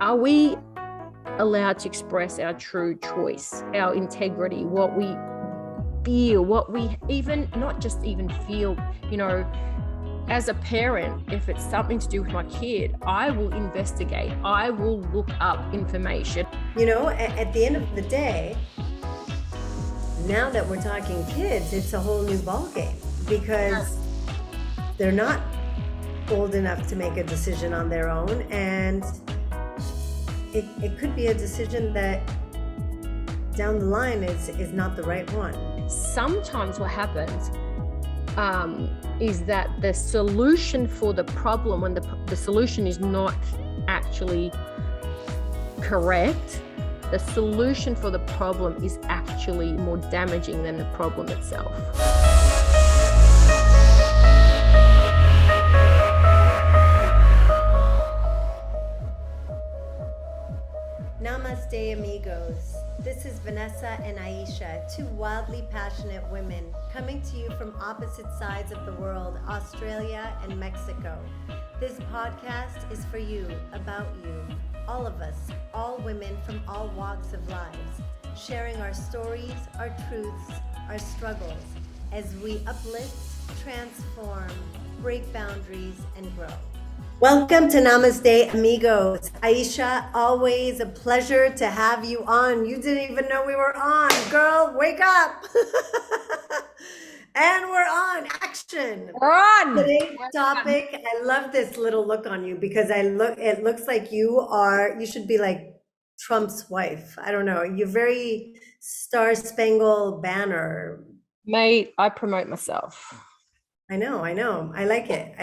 Are we allowed to express our true choice, our integrity, what we feel, what we even, not just even feel, as a parent, if it's something to do with my kid, I will investigate, I will look up information. At the end of the day, now that we're talking kids, it's a whole new ballgame because they're not old enough to make a decision on their own, and it could be a decision that down the line is not the right one. Sometimes what happens is that the solution for the problem, when the solution is not actually correct, the solution for the problem is actually more damaging than the problem itself. Namaste, amigos. This is Vanessa and Aisha, two wildly passionate women coming to you from opposite sides of the world, Australia and Mexico. This podcast is for you, about you, all of us, all women from all walks of lives, sharing our stories, our truths, our struggles, as we uplift, transform, break boundaries, and grow. Welcome to Namaste, amigos. Aisha, always a pleasure to have you on. You didn't even know we were on. Girl, wake up. And we're on. Action. We're on. Today's topic, I love this little look on you because it looks like you should be like Trump's wife. I don't know. You're very Star-Spangled Banner. Mate, I promote myself. I know. I like it.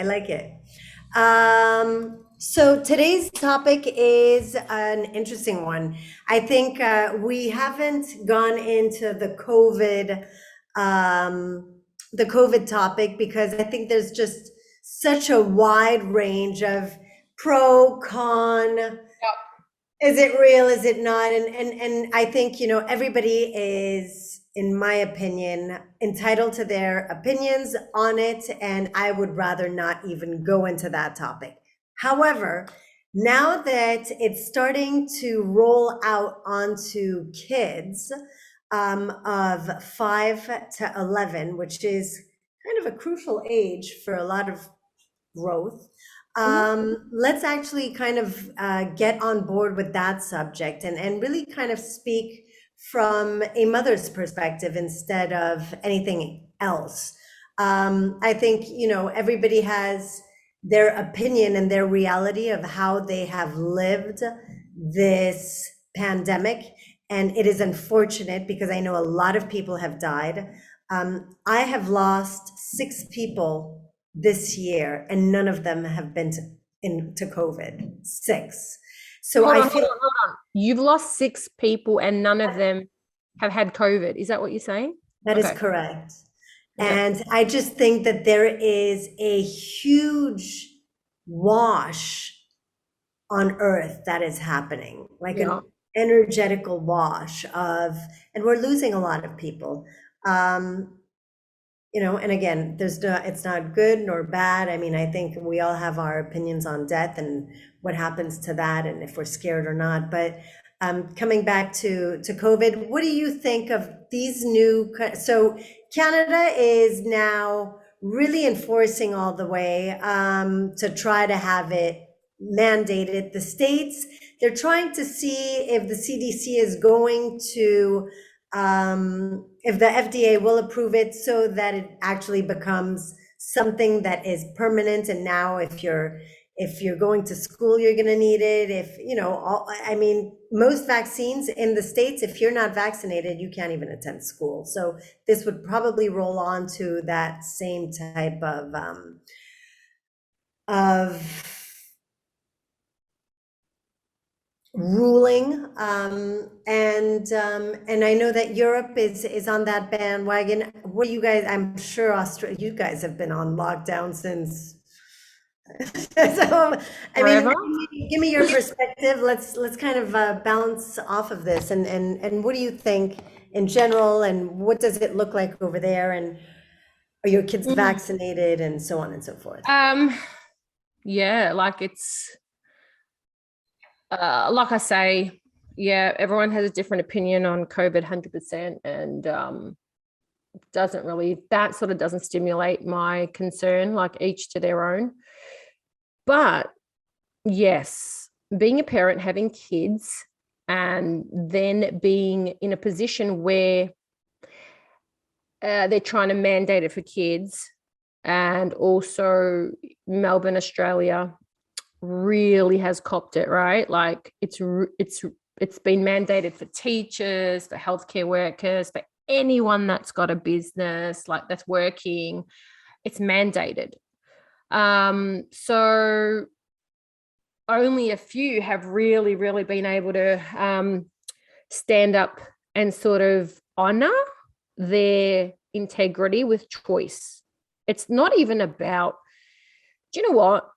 So today's topic is an interesting one. I think we haven't gone into the COVID topic because I think there's just such a wide range of pro, con. Yep. Is it real? Is it not? And I think, everybody is, in my opinion, entitled to their opinions on it, and I would rather not even go into that topic. However, now that it's starting to roll out onto kids of 5 to 11, which is kind of a crucial age for a lot of growth, let's actually kind of get on board with that subject and really kind of speak from a mother's perspective instead of anything else. I think, everybody has their opinion and their reality of how they have lived this pandemic. And it is unfortunate because I know a lot of people have died. I have lost 6 people this year, and none of them have been into COVID. 6. So hold on. You've lost 6 people and none of them have had COVID. Is that what you're saying? That is correct. Yeah. And I just think that there is a huge wash on Earth that is happening, like an energetical wash of, and we're losing a lot of people. And again, it's not good nor bad. I mean, I think we all have our opinions on death and what happens to that and if we're scared or not. But coming back to COVID, what do you think of these so Canada is now really enforcing all the way to try to have it mandated. The states, they're trying to see if the CDC is going to if the FDA will approve it so that it actually becomes something that is permanent. And now if you're going to school, you're going to need it. Most vaccines in the States, if you're not vaccinated, you can't even attend school. So this would probably roll on to that same type of ruling, and I know that Europe is on that bandwagon. What do you guys? I'm sure you guys have been on lockdown since. So give me your perspective. Let's kind of bounce off of this, and what do you think in general, and what does it look like over there, and are your kids vaccinated, and so on and so forth? Yeah, like it's Like I say, yeah, everyone has a different opinion on COVID 100%. And doesn't really, that sort of doesn't stimulate my concern, like each to their own. But yes, being a parent, having kids, and then being in a position where they're trying to mandate it for kids, and also Melbourne, Australia, really has copped it, right? Like it's been mandated for teachers, for healthcare workers, for anyone that's got a business, like that's working. It's mandated. So only a few have really, really been able to stand up and sort of honor their integrity with choice. It's not even about, do you know what?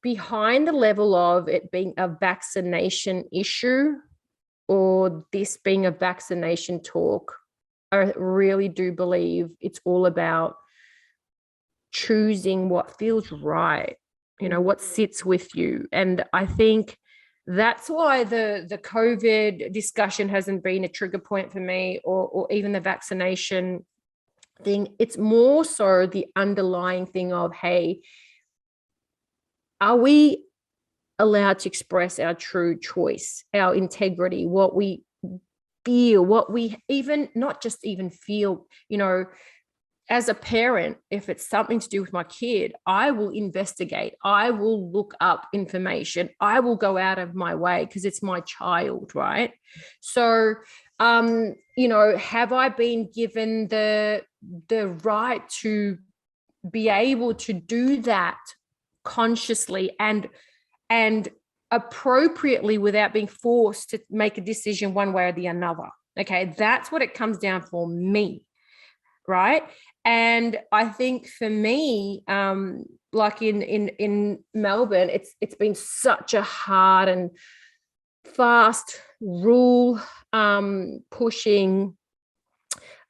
Behind the level of it being a vaccination issue or this being a vaccination talk, I really do believe it's all about choosing what feels right, what sits with you. And I think that's why the COVID discussion hasn't been a trigger point for me, or even the vaccination thing. It's more so the underlying thing of, hey, are we allowed to express our true choice, our integrity, what we feel, what we even not just even feel, as a parent, if it's something to do with my kid, I will investigate. I will look up information. I will go out of my way because it's my child, right? So, have I been given the right to be able to do that consciously and appropriately without being forced to make a decision one way or the other? Okay, that's what it comes down for me, right? And I think for me, like in Melbourne, it's been such a hard and fast rule pushing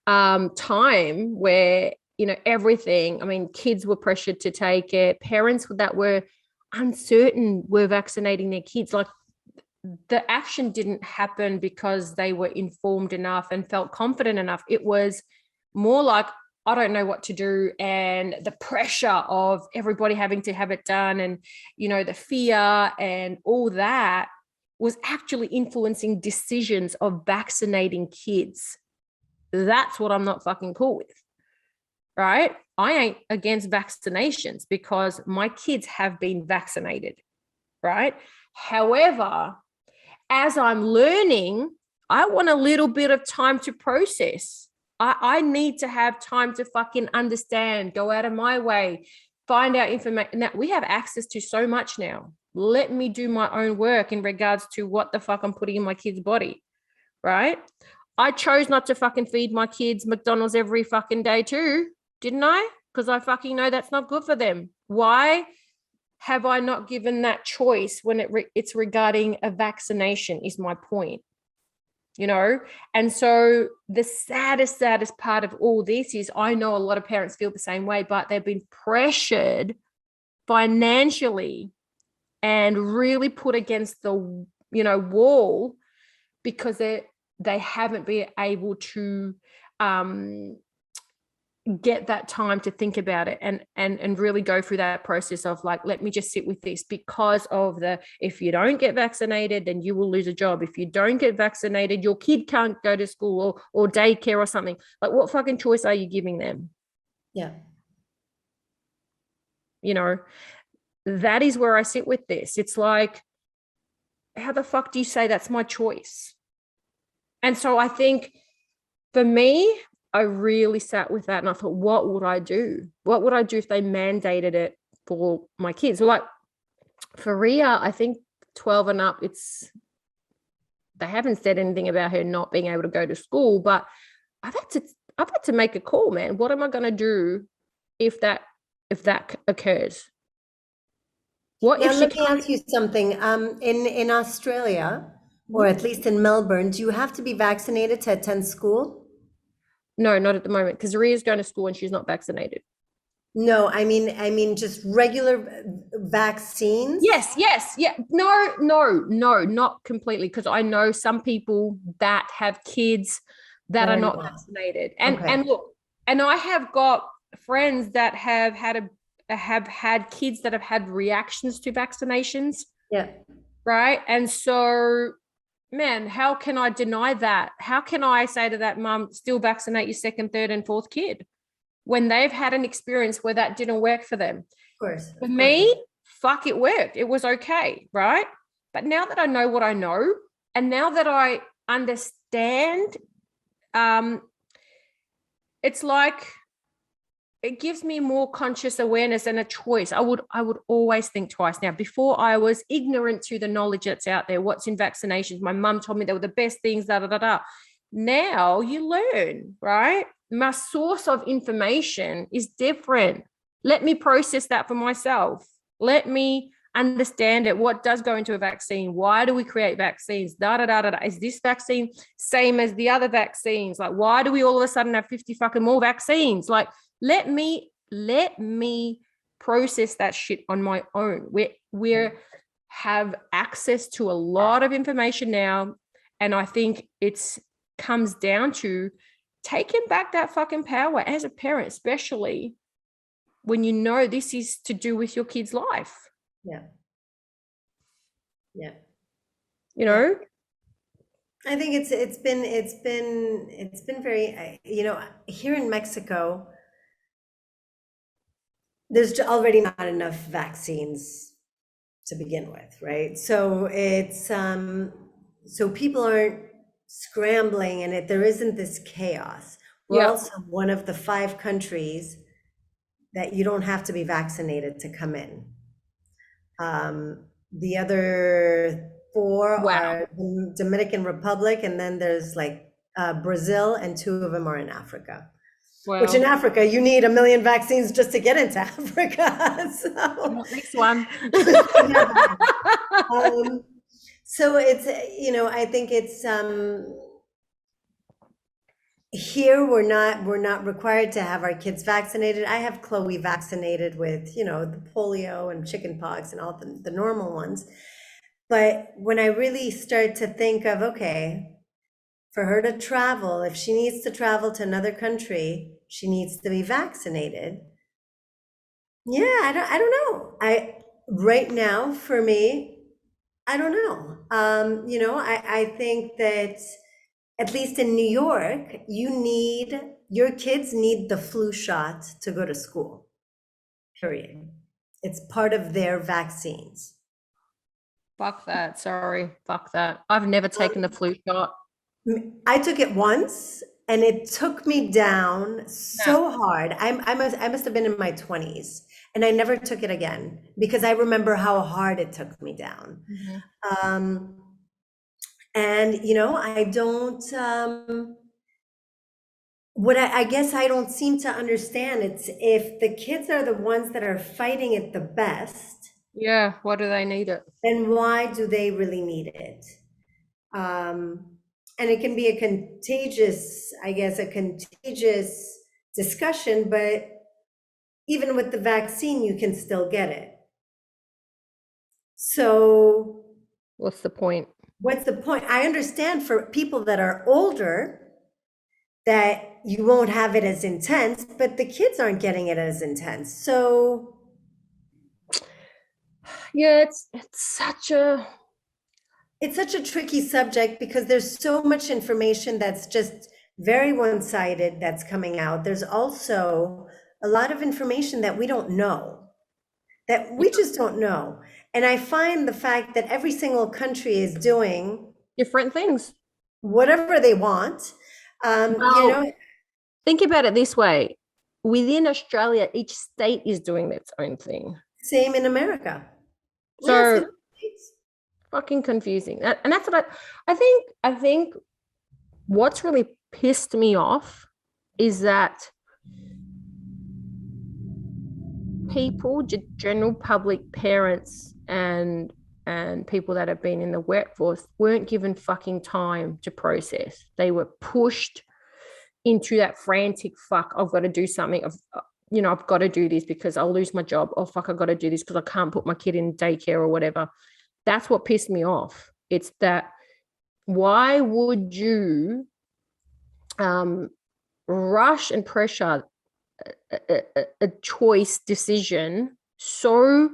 time where everything. I mean, kids were pressured to take it. Parents that were uncertain were vaccinating their kids. Like, the action didn't happen because they were informed enough and felt confident enough. It was more like, I don't know what to do, and the pressure of everybody having to have it done, and the fear and all that was actually influencing decisions of vaccinating kids. That's what I'm not fucking cool with, right? I ain't against vaccinations because my kids have been vaccinated, right? However, as I'm learning, I want a little bit of time to process. I need to have time to fucking understand, go out of my way, find out information. Now, we have access to so much now. Let me do my own work in regards to what the fuck I'm putting in my kid's body, right? I chose not to fucking feed my kids McDonald's every fucking day too, didn't I? Because I fucking know that's not good for them. Why have I not given that choice when it's regarding a vaccination, is my point. And so the saddest part of all this is, I know a lot of parents feel the same way, but they've been pressured financially and really put against the wall because they haven't been able to get that time to think about it and really go through that process of, like, let me just sit with this, because of if you don't get vaccinated, then you will lose a job. If you don't get vaccinated, your kid can't go to school or daycare or something. Like, what fucking choice are you giving them? Yeah. That is where I sit with this. It's like, how the fuck do you say that's my choice? And so I think for me, I really sat with that and I thought, what would I do? What would I do if they mandated it for my kids? Like, for Ria, I think 12 and up, they haven't said anything about her not being able to go to school, but I've had to make a call, man. What am I going to do if that occurs? Now, let me ask you something. In Australia, or at least in Melbourne, do you have to be vaccinated to attend school? No, not at the moment, because Ria's going to school and she's not vaccinated. No, I mean just regular vaccines. Yes, yeah. No, no, no, not completely. Because I know some people that have kids that That are are not not. vaccinated. Okay. And look, and I have got friends that have had kids that have had reactions to vaccinations, Yeah. right? And so, man, how can I deny that? How can I say to that mum, still vaccinate your second, third, and fourth kid when they've had an experience where that didn't work for them? Of course. For Of course. me, fuck, it worked. It was okay, right? But now that I know what I know, and now that I understand, um, it's like it gives me more conscious awareness and a choice. I would always think twice. Now, before I was ignorant to the knowledge that's out there, what's in vaccinations. My mum told me they were the best things, da da da da. Now you learn, right? My source of information is different. Let me process that for myself. Let me understand it. What does go into a vaccine? Why do we create vaccines? Da da da da. Is this vaccine same as the other vaccines? Like, why do we all of a sudden have 50 fucking more vaccines? Like, let me process that shit on my own. We have access to a lot of information now, and I think it's comes down to taking back that fucking power as a parent, especially when you know this is to do with your kid's life. Yeah. Yeah. You Yeah. know? I think it's been very, here in Mexico, there's already not enough vaccines to begin with, right? So so people aren't scrambling, and there isn't this chaos. We're Yeah. also one of the 5 countries that you don't have to be vaccinated to come in. The other 4 Wow. are the Dominican Republic, and then there's like Brazil, and 2 of them are in Africa. Which in Well, Africa, you need 1 million vaccines just to get into Africa. So, not this one. yeah. Um, so it's, I think it's, here we're not required to have our kids vaccinated. I have Chloe vaccinated with, the polio and chickenpox and all the normal ones. But when I really start to think of, okay, for her to travel, if she needs to travel to another country, she needs to be vaccinated. Yeah, I don't know. Right now for me, I don't know. I think that at least in New York, your kids need the flu shot to go to school, period. It's part of their vaccines. Fuck that. Sorry. Fuck that. I've never taken the flu shot. I took it once and it took me down No. so hard. I must have been in my 20s, and I never took it again because I remember how hard it took me down. Mhm. Um, and I don't, what I guess I don't seem to understand, it's if the kids are the ones that are fighting it the best, Yeah. Why do they need it? then why do they really need it? And it can be a contagious discussion, but even with the vaccine, you can still get it. So What's the point? what's the point? I understand for people that are older that you won't have it as intense, but the kids aren't getting it as intense. So Yeah, it's such a tricky subject because there's so much information that's just very one-sided that's coming out. There's also a lot of information that we don't know, that we just don't know. And I find the fact that every single country is doing different things. whatever they want. Well, think about it this way. Within Australia, each state is doing its own thing. Same in America. So Yes, fucking confusing. And that's what I think what's really pissed me off is that people, general public, parents and people that have been in the workforce weren't given fucking time to process. They were pushed into that frantic fuck, I've got to do something. you know, I've got to do this because I'll lose my job. Oh, fuck, I've got to do this because I can't put my kid in daycare or whatever. That's what pissed me off. It's that, why would you rush and pressure a choice decision so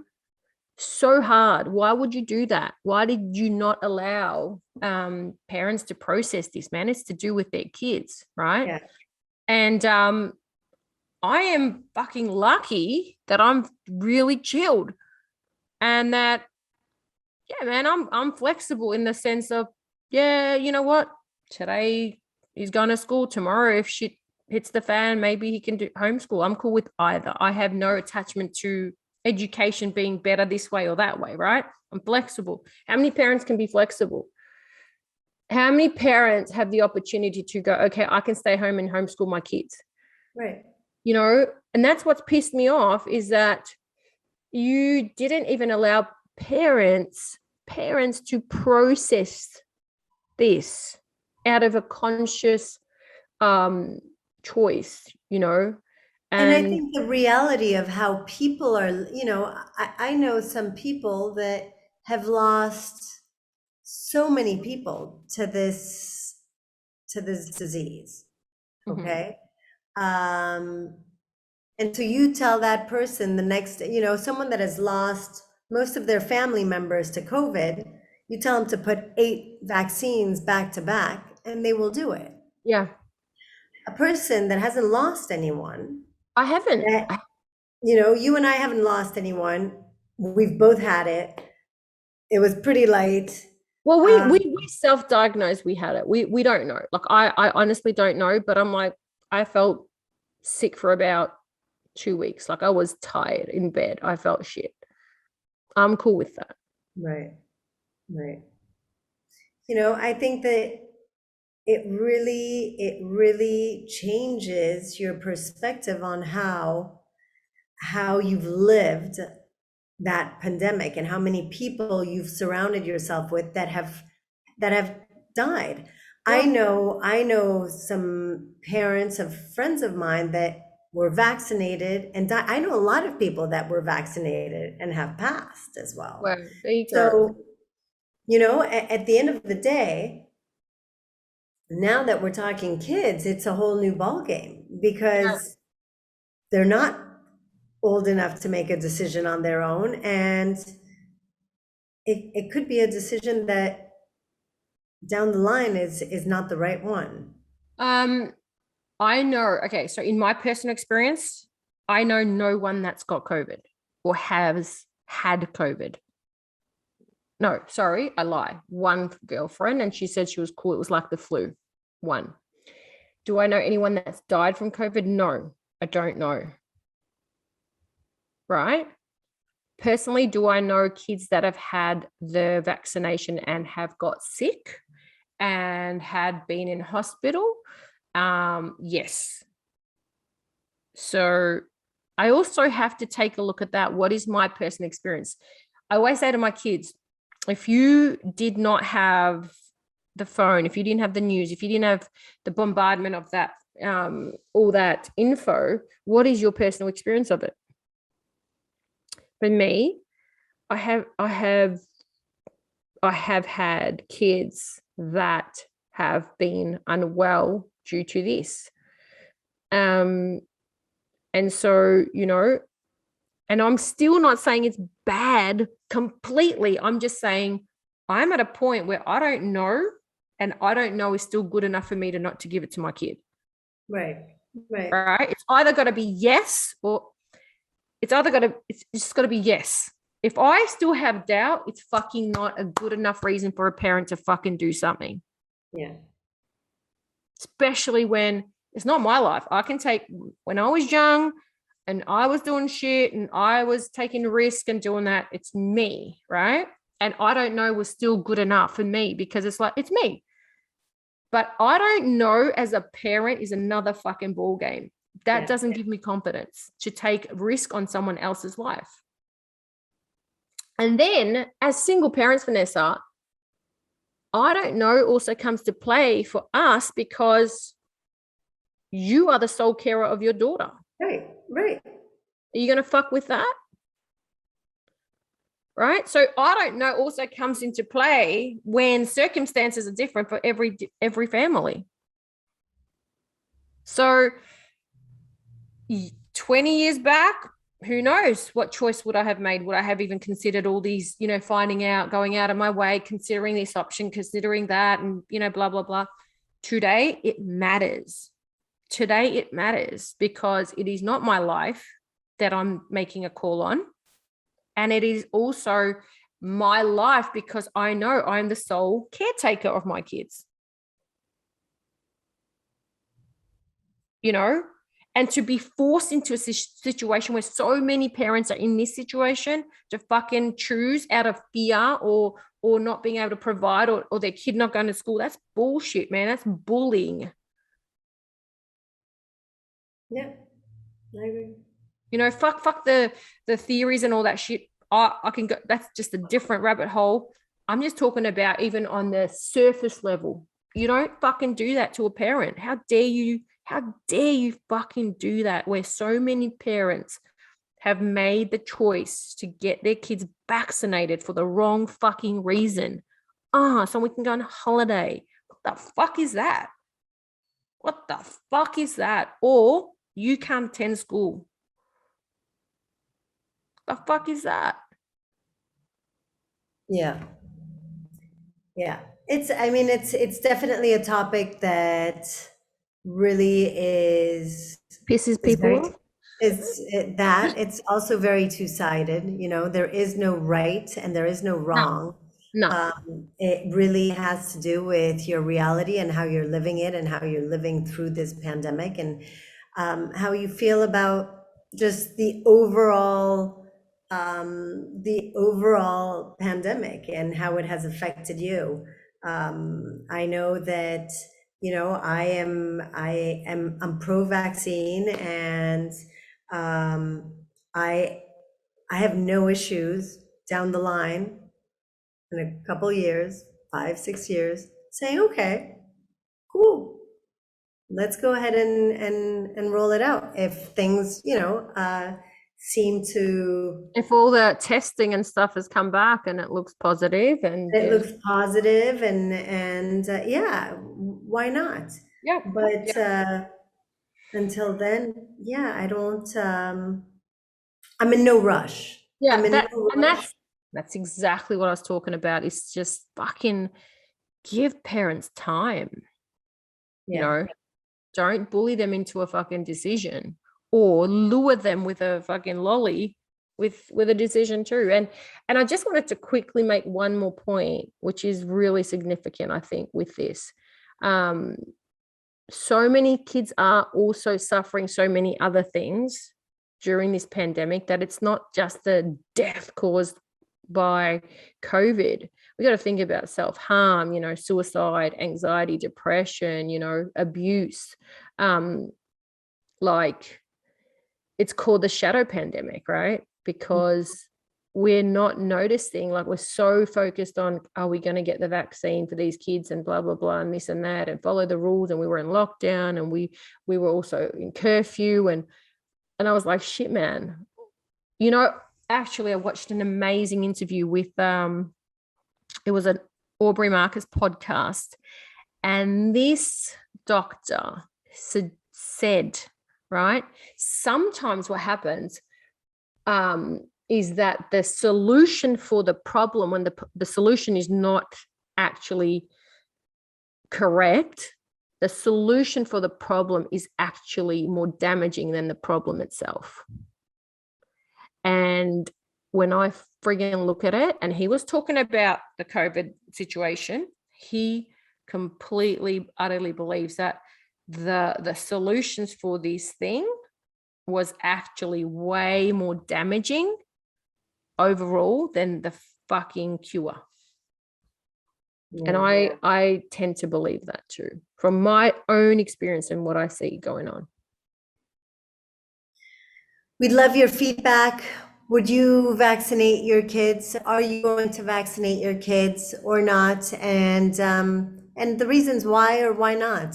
hard? Why would you do that? Why did you not allow parents to process this, man? It's to do with their kids, right? Yeah. And I am fucking lucky that I'm really chilled, and that, yeah, man, I'm flexible in the sense of, yeah, you know what? Today he's going to school. Tomorrow, if shit hits the fan, maybe he can do homeschool. I'm cool with either. I have no attachment to education being better this way or that way, right? I'm flexible. How many parents can be flexible? How many parents have the opportunity to go, okay, I can stay home and homeschool my kids? Right. You know, and that's what's pissed me off, is that you didn't even allow parents to process this out of a conscious choice, you know. And I think the reality of how people are, you know, I know some people that have lost so many people to this disease. Okay. And so you tell that person the next, you know, someone that has lost most of their family members to COVID, you tell them to put 8 vaccines back to back and they will do it. Yeah. A person that hasn't lost anyone, I haven't. You know, you and I haven't lost anyone. We've both had it. It was pretty light. Well, we self-diagnosed we had it. We don't know. Like, I honestly don't know, but I'm like, I felt sick for about 2 weeks. Like, I was tired in bed. I felt shit. I'm cool with that. Right. Right. You know, I think that it really changes your perspective on how you've lived that pandemic and how many people you've surrounded yourself with that have died. Yeah. I know some parents of friends of mine that were vaccinated and died. I know a lot of people that were vaccinated and have passed as well. Well, there you go. So, you know, at the end of the day, now that we're talking kids, it's a whole new ballgame because they're not old enough to make a decision on their own. And it could be a decision that down the line is not the right one. I know. Okay. So in my personal experience, I know no one that's got COVID or has had COVID. No, sorry, I lie. One girlfriend, and she said she was cool. It was like the flu. One. Do I know anyone that's died from COVID? No, I don't know. Right? Personally, do I know kids that have had the vaccination and have got sick and had been in hospital? Yes. So I also have to take a look at that. What is my personal experience? I always say to my kids, if you did not have the phone, if you didn't have the news, if you didn't have the bombardment of that, all that info, what is your personal experience of it? For me, I have had kids that have been unwell due to this. And so, you know, and I'm still not saying it's bad completely. I'm just saying I'm at a point where I don't know, and I don't know is still good enough for me to not to give it to my kid. Right. Right. It's either got to be yes, or it's just got to be yes. If I still have doubt, it's fucking not a good enough reason for a parent to fucking do something. Yeah. Especially when it's not my life. I can take, when I was young and I was doing shit and I was taking risk and doing that, it's me, right? And I don't know was still good enough for me because it's like, it's me. But I don't know as a parent is another fucking ball game. That doesn't give me confidence to take risk on someone else's life. And then as single parents, Vanessa, I don't know also comes to play for us because you are the sole carer of your daughter. Right. Right. Are you going to fuck with that? Right. So I don't know also comes into play when circumstances are different for every family. So 20 years back, who knows what choice would I have made? Would I have even considered all these, finding out, going out of my way, considering this option, considering that, and, blah, blah, blah. Today, it matters. Today, it matters because it is not my life that I'm making a call on. And it is also my life because I know I'm the sole caretaker of my kids. And to be forced into a situation where so many parents are in this situation to fucking choose out of fear or not being able to provide or their kid not going to school, that's bullshit, man. That's bullying. Yeah, I agree. Fuck the theories and all that shit. I can go, that's just a different rabbit hole. I'm just talking about even on the surface level. You don't fucking do that to a parent. How dare you fucking do that, where so many parents have made the choice to get their kids vaccinated for the wrong fucking reason. So we can go on holiday. What the fuck is that? What the fuck is that? Or you can't attend school. The fuck is that? Yeah. Yeah. It's definitely a topic that really Pisses is people very, off? it's also very two-sided, there is no right and there is no No, wrong. no. It really has to do with your reality and how you're living it and how you're living through this pandemic and how you feel about just the overall pandemic and how it has affected you. I know that, I'm pro-vaccine and I I have no issues down the line in a couple years, 5, 6 years, saying, okay, cool, let's go ahead and roll it out. If things, seem to, If all the testing and stuff has come back and it looks positive and it looks positive and yeah, why not? yeah, But yeah, until then, yeah, I don't, I'm in no rush. I'm yeah, in no and rush. that's exactly what I was talking about. Is just fucking give parents time, you Yeah. know, don't bully them into a fucking decision or lure them with a fucking lolly with a decision too. And I just wanted to quickly make one more point, which is really significant, I think, with this. So many kids are also suffering so many other things during this pandemic that it's not just the death caused by COVID. We got to think about self-harm, suicide, anxiety, depression, abuse. Like it's called the shadow pandemic, right? Because we're not noticing, like we're so focused on, are we going to get the vaccine for these kids and blah, blah, blah, and this and that, and follow the rules. And we were in lockdown and we were also in curfew. And I was like, shit, man, actually I watched an amazing interview with, it was an Aubrey Marcus podcast. And this doctor said, right, sometimes what happens is that the solution for the problem, when the solution is not actually correct, the solution for the problem is actually more damaging than the problem itself. And when I friggin' look at it, and he was talking about the COVID situation, he completely, utterly believes that the solutions for this thing was actually way more damaging overall than the fucking cure. Yeah. And I tend to believe that too, from my own experience and what I see going on. We'd love your feedback. Would you vaccinate your kids? Are you going to vaccinate your kids or not? And the reasons why or why not?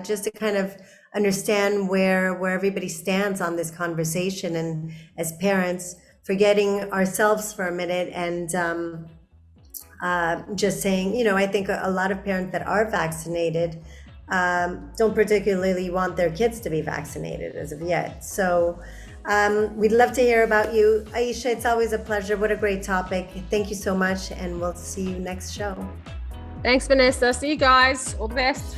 Just a kind of understand where everybody stands on this conversation, and as parents, forgetting ourselves for a minute and just saying, I think a lot of parents that are vaccinated don't particularly want their kids to be vaccinated as of yet. So we'd love to hear about you. Aisha, it's always a pleasure. What a great topic. Thank you so much, and we'll see you next show. Thanks, Vanessa. See you guys. All the best.